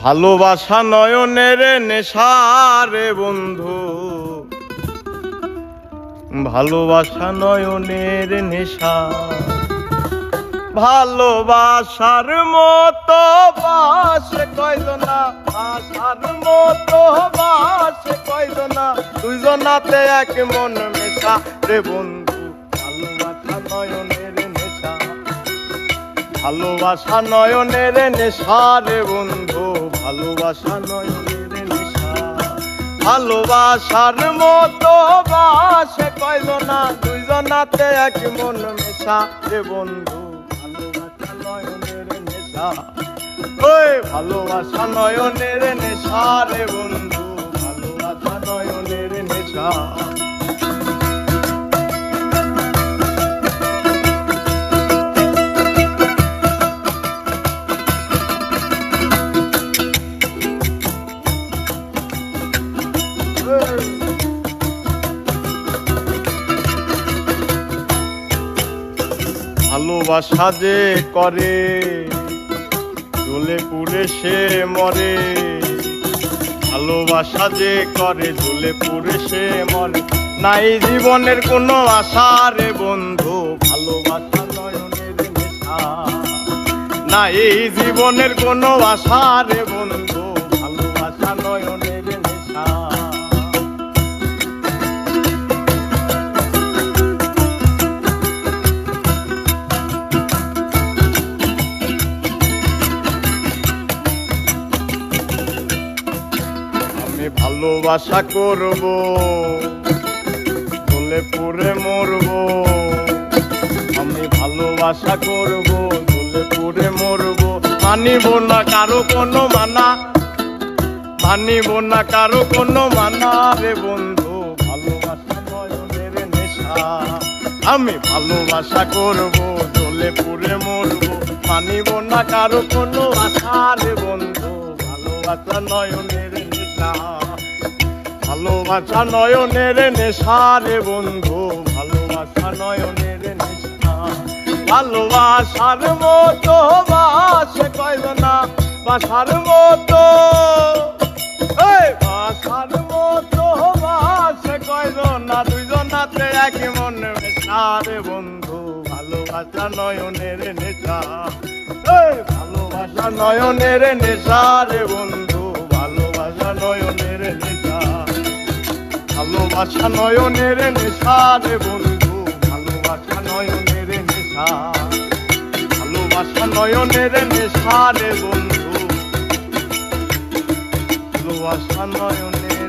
ভালোবাসা নয়নের নেশারে বন্ধু, ভালোবাসা নয়নের নেশা। ভালোবাসার মতো বাসে কয়জনা, আশার মতো বাসে কয়জনা, দুইজনাতে এক মন মেশা রে বন্ধু। ভালোবাসা নয়নের নেশা, ভালোবাসা নয়নের নেশা রে বন্ধু, ভালোবাসা নয়নের নেশা। ভালোবাসার মতো বাসে কয়জনা, দুইজনাতে এক মন মেশা রে বন্ধু। ভালোবাসা নয়নের নেশা, ওই ভালোবাসা নয়নের নেশা রে বন্ধু, ভালোবাসা নয়নের নেশা। ভালোবাসা যে করে জ্বলে পুড়ে সে মরে, ভালোবাসা যে করে জ্বলে পুড়ে সে মরে। নাই জীবনের কোনো আশা রে বন্ধু, ভালোবাসা নয়নের নেশা। নাই জীবনের কোনো আশা রে বন্ধু, ভালোবাসা নয়নের নেশা। ভালোবাসা করব জ্বলে পুড়ে মরব, আমি ভালোবাসা করব জ্বলে পুড়ে মরব। মানিব না কারো কোনো মানা, মানিব না কারো কোনো মানা রে বন্ধু, ভালোবাসা নয়নের নেশা। আমি ভালোবাসা করব জ্বলে পুড়ে মরব, মানিব না কারো কোনো আশা রে বন্ধু, ভালোবাসা নয়নের নেশা। ভালোবাসা নয়নের নেশা রে বন্ধু, ভালোবাসা নয়নের নেশা। ভালোবাসার মতো বাসে কয়জনা, বাসার মতো, এই বাসার মতো বাসে কয়জনা, দুইজনাতে এক মন মেশা রে বন্ধু, ভালোবাসা নয়নের নেশা। এই ভালোবাসা নয়নের নেশা রে বন্ধু, ভালোবাসা নয়নের নেশা। ভালোবাসা নয়নের নেশা রে বন্ধু, ভালোবাসা নয়নের নেশা। ভালোবাসা নয়নের নেশা রে বন্ধু, ভালোবাসা নয়নের